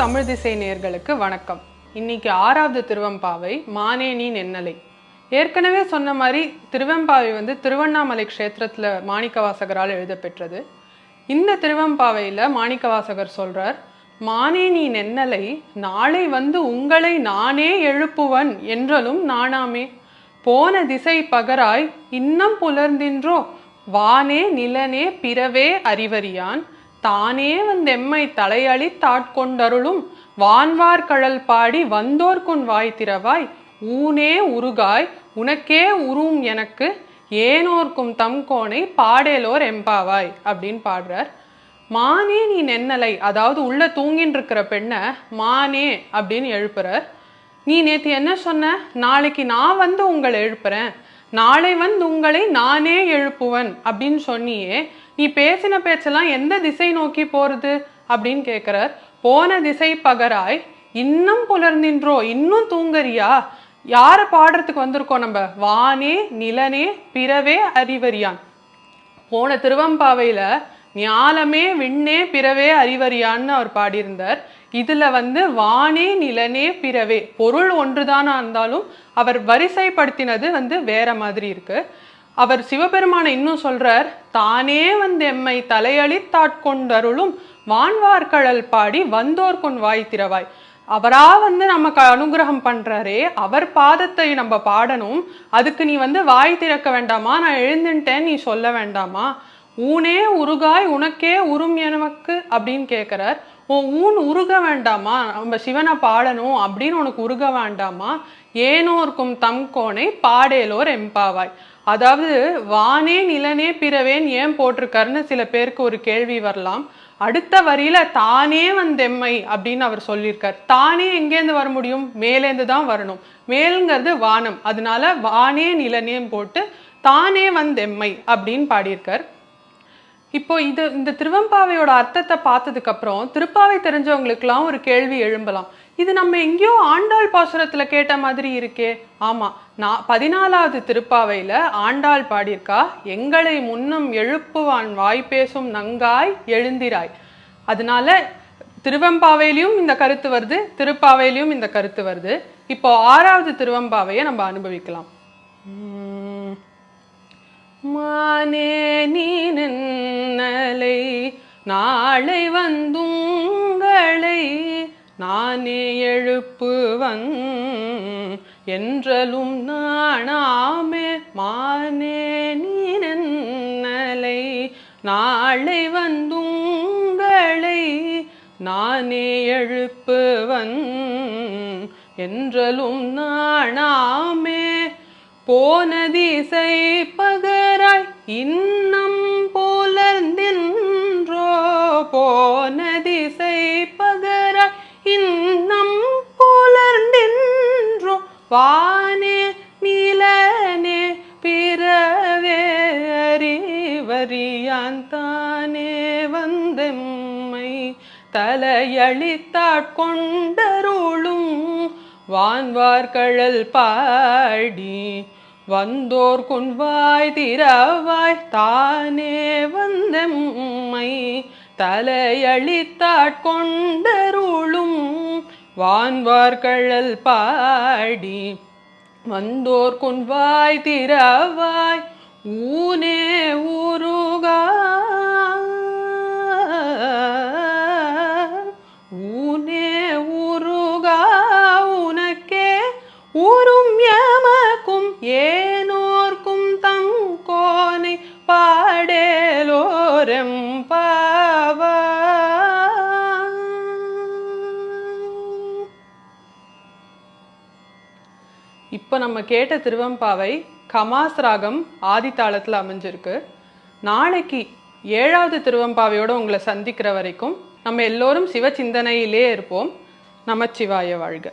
தமிழ் திசை நேயர்களுக்கு வணக்கம். இன்னைக்கு 6வது திருவெம்பாவை மானே நீ நென்னலை. ஏற்கனவே சொன்ன மாதிரி திருவெம்பாவை திருவண்ணாமலை க்ஷேத்திரத்துல மாணிக்கவாசகரால் எழுதப்பெற்றது. இந்த திருவெம்பாவையில மாணிக்கவாசகர் சொல்றார், மானே நீ நென்னலை நாளை உங்களை நானே எழுப்புவன் என்றலும் நானாமே. போன திசை பகராய் இன்னம் புலர்ந்தின்றோ வானே நிலனே பிறவே அறிவறியான் தானே எம்மை தலையளி தாட்கொண்டருளும் வான்வார்கழல் பாடி வந்தோர்க்குன் வாய் திறவாய் ஊனே உருகாய் உனக்கே உரும் எனக்கு ஏனோர்க்கும் தம் கோனை பாடேலோர் எம்பாவாய் அப்படின்னு பாடுறார். மானே நீ நென்னலை, அதாவது உள்ள தூங்கின்னு இருக்கிற பெண்ணை மானே அப்படின்னு எழுப்புறார். நீ நேற்று என்ன சொன்ன? நாளைக்கு நான் உங்களை எழுப்புறேன், நாளை உங்களை நானே எழுப்புவன் அப்படின்னு சொன்னியே, நீ பேசின பேச்செல்லாம் எந்த திசை நோக்கி போறது அப்படின்னு கேட்கிறார். போன திசை பகராய் இன்னும் புலர்ந்தின்றோ, இன்னும் தூங்கறியா? யார பாடுறதுக்கு வந்திருக்கோம் நம்ம? வானே நிலனே பிறவே அறிவறியான். போன திருவெம்பாவையில ஞாலமே விண்ணே பிறவே அறிவறியான்னு அவர் பாடியிருந்தார். இதுல வானே நிலனே பிறவே பொருள் ஒன்றுதானா இருந்தாலும் அவர் வரிசைப்படுத்தினது வேற மாதிரி இருக்கு. அவர் சிவபெருமானை இன்னும் சொல்றார், தானே எம்மை தலையளி தாட்கொண்டருளும் வான்வார்கழல் பாடி வந்தோர்க்குன் வாய் திறவாய். அவரா நமக்கு அனுகிரகம் பண்றாரே, அவர் பாதத்தை நம்ம பாடணும். அதுக்கு நீ வாய் திறக்க வேண்டாமா? நான் எழுந்துட்டேன் நீ சொல்ல வேண்டாமா? ஊனே உருகாய் உனக்கே உரும் எனக்கு அப்படின்னு கேட்கிறார். ஊன் உருக வேண்டாமா? நம்ம சிவனை பாடணும் அப்படின்னு உனக்கு உருக வேண்டாமா? ஏனோர்க்கும் தம் கோனை பாடேலோர் எம்பாவாய். அதாவது வானே நிலனே பிறவேன்னு ஏன் போட்டிருக்காருன்னு சில பேருக்கு ஒரு கேள்வி வரலாம். அடுத்த வரியில தானே எம்மை அப்படின்னு அவர் சொல்லியிருக்கார். தானே எங்கேருந்து வர முடியும்? மேலேந்து தான் வரணும். மேலுங்கிறது வானம், அதனால வானே நிலனேன்னு போட்டு தானே எம்மை அப்படின்னு பாடியிருக்கார். இப்போ இந்த திருவெம்பாவையோட அர்த்தத்தை பார்த்ததுக்கு அப்புறம் திருப்பாவை தெரிஞ்சவங்களுக்குலாம் ஒரு கேள்வி எழும்பலாம். இது நம்ம எங்கேயோ ஆண்டாள் பாசுரத்துல கேட்ட மாதிரி இருக்கே. ஆமா, 14வது திருப்பாவையில ஆண்டாள் பாடியிருக்கா, எங்களை முன்னம் எழுப்புவான் வாய்ப்பேசும் நங்காய் எழுந்திராய். அதனால திருவெம்பாவையிலையும் இந்த கருத்து வருது, திருப்பாவையிலையும் இந்த கருத்து வருது. இப்போ 6வது திருவெம்பாவையை நம்ம அனுபவிக்கலாம். மானே நீ நென்னலை நாளை உங்களை நானே எழுப்புவன் என்றலும் நானாமே. மானே நீ நென்னலை நாளை உங்களை நானே எழுப்புவன் என்றலும் நானாமே. போன திசை பகராய் இன்னம் புலர்ந்தின்றோ போன திசை பகராய் இன்னம் புலர்ந்தின்றோ வானே நிலனே பிறவே அறிவறியான் தானே எம்மை தலையளி தாட்கொண்டருளும் வான்வார்கழல் பாடி வந்தோர்க்குன் வாய் திறவாய் தானே எம்மை தலையளி தாட்கொண்டருளும் வான்வார்கழல் பாடி வந்தோர்க்குன் வாய் திறவாய் ஊனே உருகா ஊனே உருகா உனக்கே ஊரும் எமக்கும் ஏனோர்க்கும் தம் கோனை பாடேலோர் எம்பாவாய். இப்போ நம்ம கேட்ட திருவெம்பாவை கமாஸ் ராகம் ஆதித்தாளத்தில் அமைஞ்சிருக்கு. நாளைக்கு 7வது திருவெம்பாவையோட உங்களை சந்திக்கிற வரைக்கும் நம்ம எல்லோரும் சிவ சிந்தனையிலே இருப்போம். நமச்சிவாய வாழ்க.